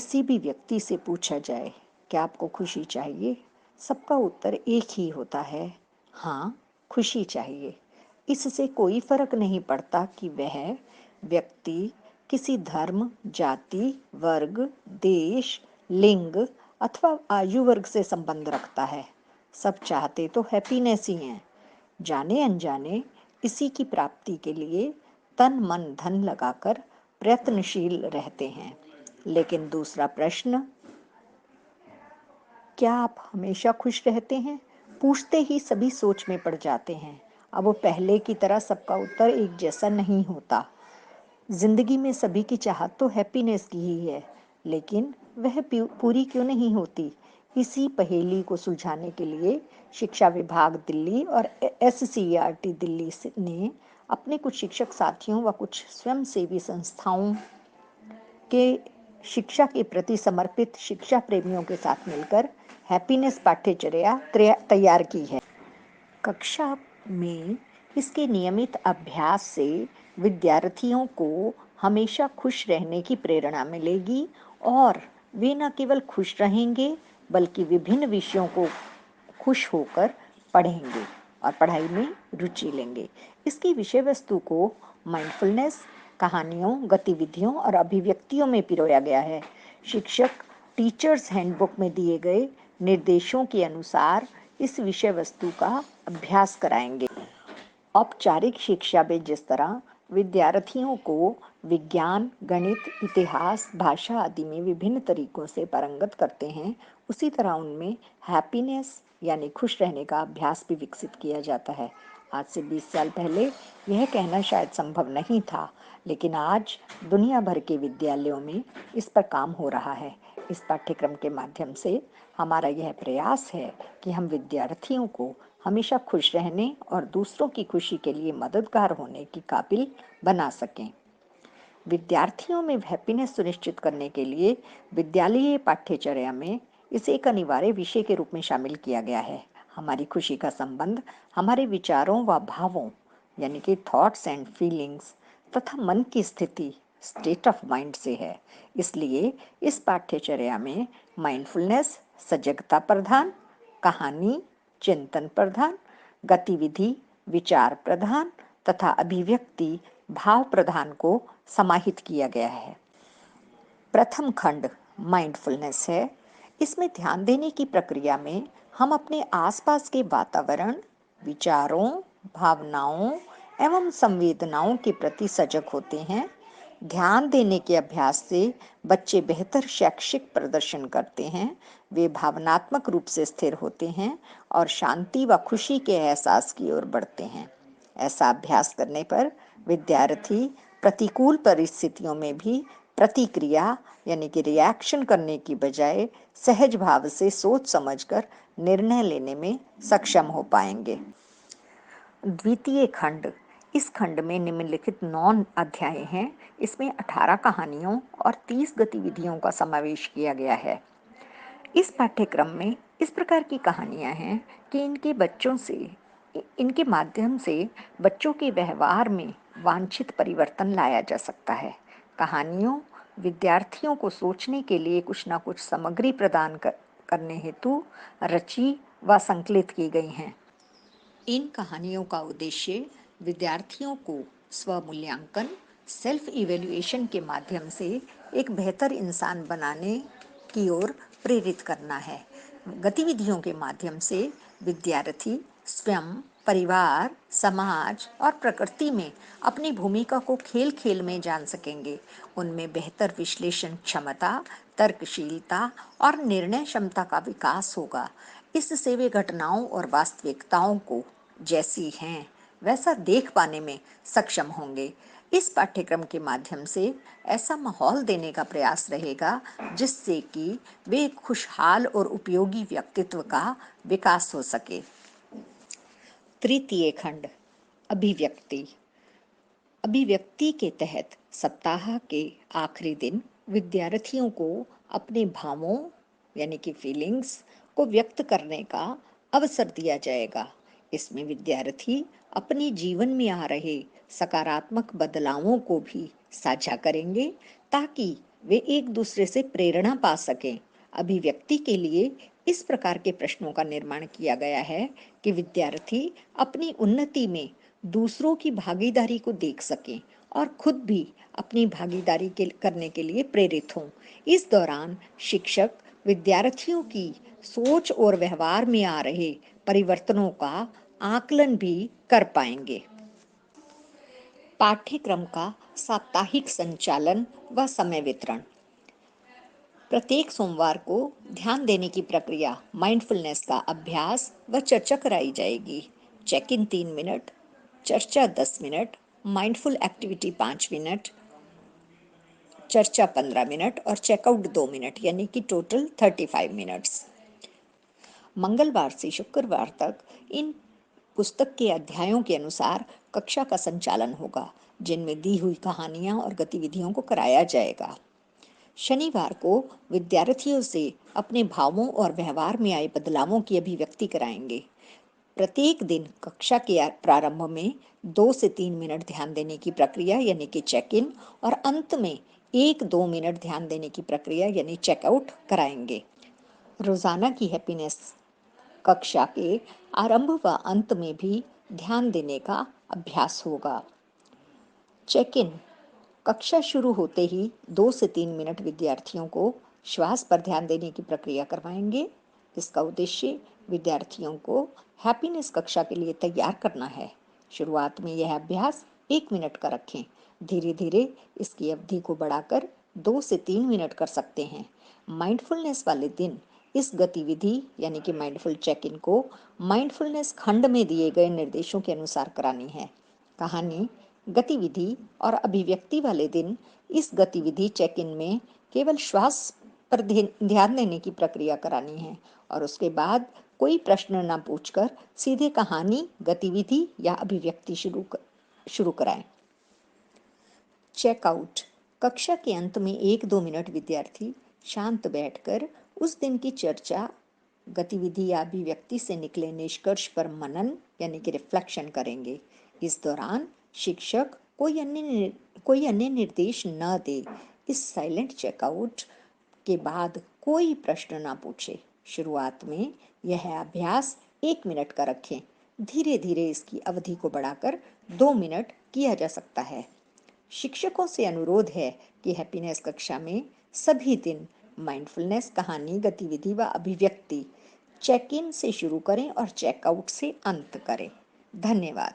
किसी भी व्यक्ति से पूछा जाए क्या आपको खुशी चाहिए, सबका उत्तर एक ही होता है, हाँ, खुशी चाहिए। इससे कोई फर्क नहीं पड़ता कि वह व्यक्ति किसी धर्म, जाति, वर्ग, देश, लिंग अथवा आयु वर्ग से संबंध रखता है। सब चाहते तो हैप्पीनेस ही हैं। जाने अनजाने इसी की प्राप्ति के लिए तन मन धन लगाकर प्रयत्नशील रहते हैं। लेकिन दूसरा प्रश्न, क्या आप हमेशा खुश रहते हैं? पूछते ही सभी सोच में पड़ जाते हैं। अब वो पहले की तरह सबका उत्तर एक जैसा नहीं होता। जिंदगी में सभी की चाहत तो हैप्पीनेस की ही है, लेकिन वह पूरी क्यों नहीं होती? इसी पहेली को सुलझाने के लिए शिक्षा विभाग दिल्ली और SCERT दिल्ली ने अपने कुछ शिक्षक साथियों व कुछ स्वयंसेवी संस्थाओं के शिक्षा के प्रति समर्पित शिक्षा प्रेमियों के साथ मिलकर हैप्पीनेस पाठ्यचर्या तैयार की है। कक्षा में इसके नियमित अभ्यास से विद्यार्थियों को हमेशा खुश रहने की प्रेरणा मिलेगी और वे न केवल खुश रहेंगे बल्कि विभिन्न विषयों को खुश होकर पढ़ेंगे और पढ़ाई में रुचि लेंगे। इसकी विषय वस्तु को माइंडफुलनेस, कहानियों, गतिविधियों और अभिव्यक्तियों में पिरोया गया है। शिक्षक टीचर्स हैंडबुक में दिए गए निर्देशों के अनुसार इस विषय वस्तु का अभ्यास कराएंगे। औपचारिक शिक्षा में जिस तरह विद्यार्थियों को विज्ञान, गणित, इतिहास, भाषा आदि में विभिन्न तरीकों से पारंगत करते हैं, उसी तरह उनमें हैप्पीनेस यानी खुश रहने का अभ्यास भी विकसित किया जाता है। आज से 20 साल पहले यह कहना शायद संभव नहीं था, लेकिन आज दुनिया भर के विद्यालयों में इस पर काम हो रहा है। इस पाठ्यक्रम के माध्यम से हमारा यह प्रयास है कि हम विद्यार्थियों को हमेशा खुश रहने और दूसरों की खुशी के लिए मददगार होने की काबिल बना सकें। विद्यार्थियों में हैप्पीनेस सुनिश्चित करने के लिए विद्यालयीय पाठ्यचर्या में इसे एक अनिवार्य विषय के रूप में शामिल किया गया है। हमारी खुशी का संबंध हमारे विचारों व भावों यानी कि थॉट्स एंड फीलिंग्स तथा मन की स्थिति स्टेट ऑफ माइंड से है। इसलिए इस पाठ्यचर्या में माइंडफुलनेस सजगता प्रधान, कहानी चिंतन प्रधान, गतिविधि विचार प्रधान तथा अभिव्यक्ति भाव प्रधान को समाहित किया गया है। प्रथम खंड माइंडफुलनेस है। इसमें ध्यान देने की प्रक्रिया में हम अपने आसपास के वातावरण, विचारों, भावनाओं एवं संवेदनाओं के प्रति सजग होते हैं। ध्यान देने के अभ्यास से बच्चे बेहतर शैक्षिक प्रदर्शन करते हैं, वे भावनात्मक रूप से स्थिर होते हैं और शांति व खुशी के एहसास की ओर बढ़ते हैं। ऐसा अभ्यास करने पर विद्यार्थी प्रतिकूल परिस्थितियों में भी प्रतिक्रिया यानी कि रिएक्शन करने की बजाय सहज भाव से सोच समझकर निर्णय लेने में सक्षम हो पाएंगे। द्वितीय खंड, इस खंड में निम्नलिखित 9 अध्याय हैं। इसमें 18 कहानियों और 30 गतिविधियों का समावेश किया गया है। इस पाठ्यक्रम में इस प्रकार की कहानियां हैं कि इनके माध्यम से बच्चों के व्यवहार में वांछित परिवर्तन लाया जा सकता है। कहानियों विद्यार्थियों को सोचने के लिए कुछ न कुछ सामग्री प्रदान करने हेतु रची व संकलित की गई हैं। इन कहानियों का उद्देश्य विद्यार्थियों को स्वमूल्यांकन सेल्फ इवैल्यूएशन के माध्यम से एक बेहतर इंसान बनाने की ओर प्रेरित करना है। गतिविधियों के माध्यम से विद्यार्थी स्वयं, परिवार, समाज और प्रकृति में अपनी भूमिका को खेल खेल में जान सकेंगे। उनमें बेहतर विश्लेषण क्षमता, तर्कशीलता और निर्णय क्षमता का विकास होगा। इससे वे घटनाओं और वास्तविकताओं को जैसी हैं वैसा देख पाने में सक्षम होंगे। इस पाठ्यक्रम के माध्यम से ऐसा माहौल देने का प्रयास रहेगा जिससे कि वे खुशहाल और उपयोगी व्यक्तित्व का विकास हो सके। तृतीय खंड अभिव्यक्ति। अभिव्यक्ति के तहत सप्ताह के आखिरी दिन विद्यार्थियों को अपने भावों यानी कि फीलिंग्स को व्यक्त करने का अवसर दिया जाएगा। इसमें विद्यार्थी अपने जीवन में आ रहे सकारात्मक बदलावों को भी साझा करेंगे ताकि वे एक दूसरे से प्रेरणा पा सकें। अभिव्यक्ति के लिए इस प्रकार के प्रश्नों का निर्माण किया गया है कि विद्यार्थी अपनी उन्नति में दूसरों की भागीदारी को देख सकें और खुद भी अपनी भागीदारी करने के लिए प्रेरित हों। इस दौरान शिक्षक विद्यार्थियों की सोच और व्यवहार में आ रहे परिवर्तनों का आकलन भी कर पाएंगे। पाठ्यक्रम का साप्ताहिक संचालन व समय वितरण। प्रत्येक सोमवार को ध्यान देने की प्रक्रिया, माइंडफुलनेस का अभ्यास व चर्चा कराई जाएगी। चेक इन 3 मिनट, चर्चा 10 मिनट, माइंडफुल एक्टिविटी 5 मिनट, चर्चा 15 मिनट और चेकआउट 2 मिनट, यानी कि टोटल 35 मिनट्स। मंगलवार से शुक्रवार तक इन पुस्तक के अध्यायों के अनुसार कक्षा का संचालन होगा, जिनमें दी हुई कहानियां और गतिविधियों को कराया जाएगा। शनिवार को विद्यार्थियों से अपने भावों और व्यवहार में आए बदलावों की अभिव्यक्ति कराएंगे। प्रत्येक दिन कक्षा के प्रारंभ में 2 से 3 मिनट ध्यान देने की प्रक्रिया यानी कि चेक इन और अंत में 1-2 मिनट ध्यान देने की प्रक्रिया यानी चेकआउट कराएंगे। रोजाना की हैप्पीनेस कक्षा के आरंभ व अंत में भी ध्यान देने का अभ्यास होगा। चेक इन कक्षा शुरू होते ही 2 से 3 मिनट विद्यार्थियों को श्वास पर ध्यान देने की प्रक्रिया करवाएंगे। इसका उद्देश्य विद्यार्थियों को हैप्पीनेस कक्षा के लिए तैयार करना है। शुरुआत में यह अभ्यास 1 मिनट का रखें। धीरे धीरे इसकी अवधि को बढ़ाकर 2 से 3 मिनट कर सकते हैं। माइंडफुलनेस वाले दिन इस गतिविधि यानी कि माइंडफुल चेक इन को माइंडफुलनेस खंड में दिए गए निर्देशों के अनुसार करानी है। कहानी, गतिविधि और अभिव्यक्ति वाले दिन इस गतिविधि चेक इन में केवल श्वास पर ध्यान देने की प्रक्रिया करानी है और उसके बाद कोई प्रश्न न पूछकर सीधे कहानी, गतिविधि या अभिव्यक्ति शुरू कराएं। चेकआउट कक्षा के अंत में 1-2 मिनट विद्यार्थी शांत बैठकर उस दिन की चर्चा, गतिविधि या अभिव्यक्ति से निकले निष्कर्ष पर मनन यानी कि रिफ्लेक्शन करेंगे। इस दौरान शिक्षक कोई अन्य निर्देश न दे। इस साइलेंट चेकआउट के बाद कोई प्रश्न ना पूछे। शुरुआत में यह अभ्यास 1 मिनट का रखें। धीरे धीरे इसकी अवधि को बढ़ाकर 2 मिनट किया जा सकता है। शिक्षकों से अनुरोध है कि हैप्पीनेस कक्षा में सभी दिन माइंडफुलनेस कहानी, गतिविधि व अभिव्यक्ति चेक इन से शुरू करें और चेकआउट से अंत करें। धन्यवाद।